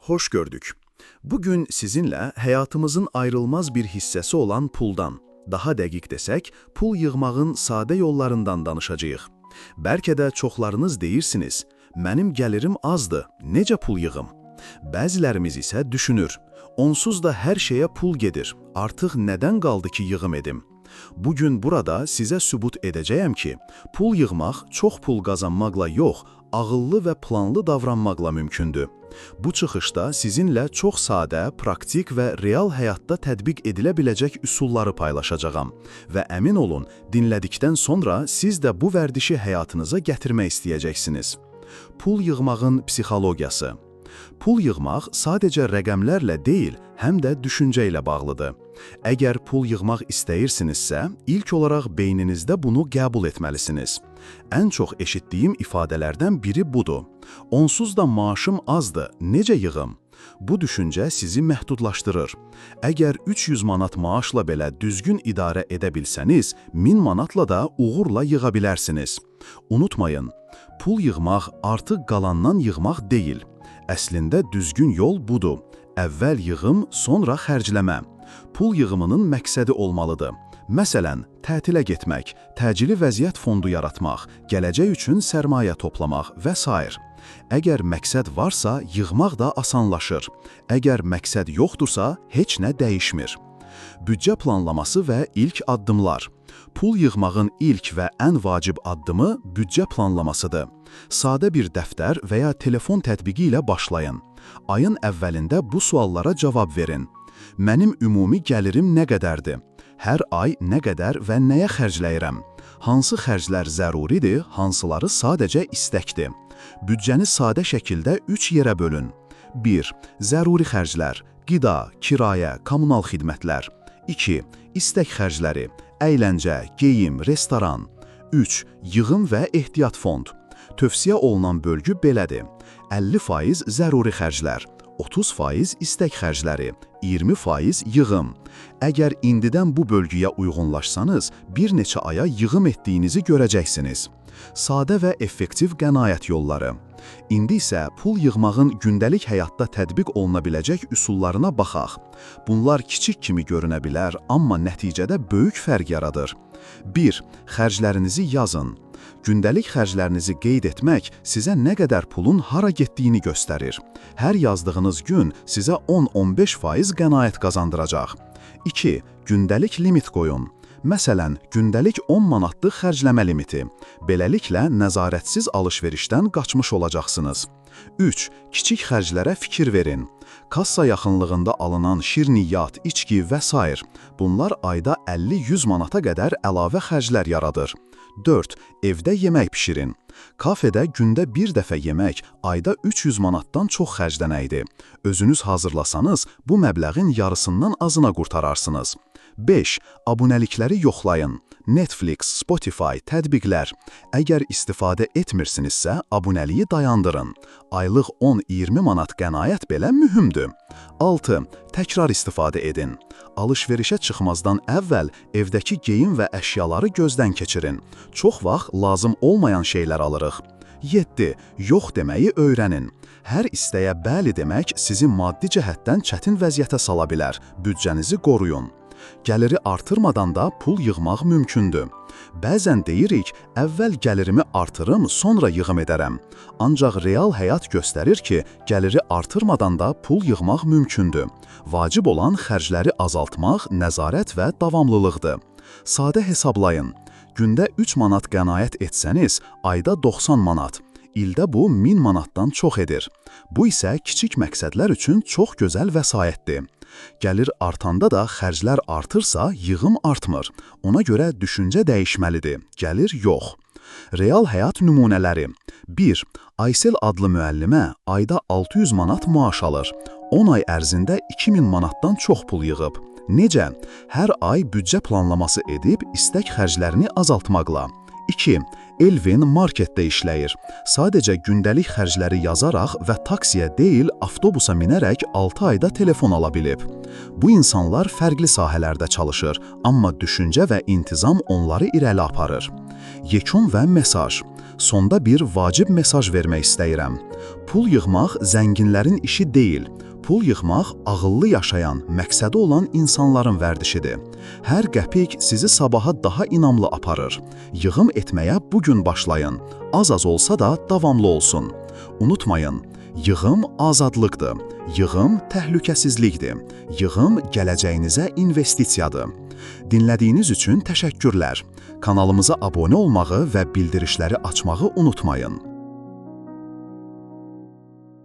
hoş gördük. Bugün sizinle hayatımızın ayrılmaz bir hissesi olan puldan, daha dəqiq desək, pul yığmağın sadə yollarından danışacağıq. Bəlkə də çoxlarınız deyirsiniz, mənim gəlirim azdır, necə pul yığım? Bəzilərimiz isə düşünür, onsuz da hər şeyə pul gedir, artıq nədən qaldı ki yığım edim? Bugün burada sizə sübut edəcəyəm ki, pul yığmaq çox pul qazanmaqla yox, ağıllı və planlı davranmaqla mümkündür. Bu çıxışda sizinlə çox sadə, praktik və real həyatda tətbiq edilə biləcək üsulları paylaşacağam və əmin olun, dinlədikdən sonra siz də bu vərdişi həyatınıza gətirmək istəyəcəksiniz. Pul yığmağın psixologiyası. Pul yığmaq sadəcə rəqəmlərlə deyil, həm də düşüncə ilə bağlıdır. Əgər pul yığmaq istəyirsinizsə, ilk olaraq beyninizdə bunu qəbul etməlisiniz. Ən çox eşitdiyim ifadələrdən biri budur. Onsuz da maaşım azdır, necə yığım? Bu düşüncə sizi məhdudlaşdırır. Əgər 300 manat maaşla belə düzgün idarə edə bilsəniz, 1000 manatla da uğurla yığa bilərsiniz. Unutmayın, pul yığmaq artıq qalandan yığmaq deyil. Əslində düzgün yol budur. Əvvəl yığım, sonra xərcləmə. Pul yığımının məqsədi olmalıdır. Məsələn, tətilə getmək, təcili vəziyyət fondu yaratmaq, gələcək üçün sərmayə toplamaq və s. Əgər məqsəd varsa, yığmaq da asanlaşır. Əgər məqsəd yoxdursa, heç nə dəyişmir. Büdcə planlaması və ilk addımlar. Pul yığmağın ilk və ən vacib addımı büdcə planlamasıdır. Sadə bir dəftər və ya telefon tətbiqi ilə başlayın. Ayın əvvəlində bu suallara cavab verin. Mənim ümumi gəlirim nə qədərdir? Hər ay nə qədər və nəyə xərcləyirəm? Hansı xərclər zəruridir, hansıları sadəcə istəkdir? Büdcəni sadə şəkildə 3 yerə bölün. 1. Zəruri xərclər, qida, kirayə, kommunal xidmətlər. 2. İstək xərcləri, əyləncə, geyim, restoran. 3. Yığım və ehtiyat fond. Tövsiyə olunan bölgü belədir. 50% zəruri xərclər, 30% istək xərcləri, 20% yığım. Əgər indidən bu bölgüyə uyğunlaşsanız, bir neçə aya yığım etdiyinizi görəcəksiniz. Sadə və effektiv qənaət yolları. İndi isə pul yığmağın gündəlik həyatda tətbiq oluna biləcək üsullarına baxaq. Bunlar kiçik kimi görünə bilər, amma nəticədə böyük fərq yaradır. 1. Xərclərinizi yazın. Gündəlik xərclərinizi qeyd etmək sizə nə qədər pulun hara getdiyini göstərir. Hər yazdığınız gün sizə 10-15% qənaət qazandıracaq. 2. Gündəlik limit qoyun. Məsələn, gündəlik 10 manatlıq xərcləmə limiti. Beləliklə, nəzarətsiz alış-verişdən qaçmış olacaqsınız. 3. Kiçik xərclərə fikir verin. Kassa yaxınlığında alınan şirniyyat, içki və s. Bunlar ayda 50-100 manata qədər əlavə xərclər yaradır. 4. Evdə yemək pişirin. Kafedə gündə bir dəfə yemək ayda 300 manatdan çox xərclənəkdir. Özünüz hazırlasanız, bu məbləğin yarısından azına qurtararsınız. 5. Abunəlikləri yoxlayın. Netflix, Spotify, tətbiqlər. Əgər istifadə etmirsinizsə, abunəliyi dayandırın. Aylıq 10-20 manat qənaət belə mühümdür. 6. Təkrar istifadə edin. Alış-verişə çıxmazdan əvvəl evdəki geyim və əşyaları gözdən keçirin. Çox vaxt lazım olmayan şeylər alırıq. 7. Yox deməyi öyrənin. Hər istəyə bəli demək sizi maddi cəhətdən çətin vəziyyətə sala bilər. Büdcənizi qoruyun. Gəliri artırmadan da pul yığmaq mümkündür. Bəzən deyirik, əvvəl gəlirimi artırım, sonra yığım edərəm. Ancaq real həyat göstərir ki, gəliri artırmadan da pul yığmaq mümkündür. Vacib olan xərcləri azaltmaq, nəzarət və davamlılıqdır. Sadə hesablayın. Gündə 3 manat qənaət etsəniz, ayda 90 manat. İldə bu 1000 manatdan çox edir. Bu isə kiçik məqsədlər üçün çox gözəl vəsaitdir. Gəlir artanda da xərclər artırsa, yığım artmır. Ona görə düşüncə dəyişməlidir, gəlir yox. Real həyat nümunələri. 1. Aysel adlı müəllimə ayda 600 manat maaş alır. 10 ay ərzində 2000 manatdan çox pul yığıb. Necə? Hər ay büdcə planlaması edib istək xərclərini azaltmaqla. 2. Elvin marketdə işləyir. Sadəcə gündəlik xərcləri yazaraq və taksiyə deyil, avtobusa minərək 6 ayda telefon ala bilib. Bu insanlar fərqli sahələrdə çalışır, amma düşüncə və intizam onları irəli aparır. Yekun və mesaj. Sonda bir vacib mesaj vermək istəyirəm. Pul yığmaq zənginlərin işi deyil. Pul yığmaq ağıllı yaşayan, məqsədi olan insanların vərdişidir. Hər qəpik sizi sabaha daha inamlı aparır. Yığım etməyə bugün başlayın. Az-az olsa da davamlı olsun. Unutmayın, yığım azadlıqdır. Yığım təhlükəsizlikdir. Yığım gələcəyinizə investisiyadır. Dinlədiyiniz üçün təşəkkürlər. Kanalımıza abunə olmağı və bildirişləri açmağı unutmayın.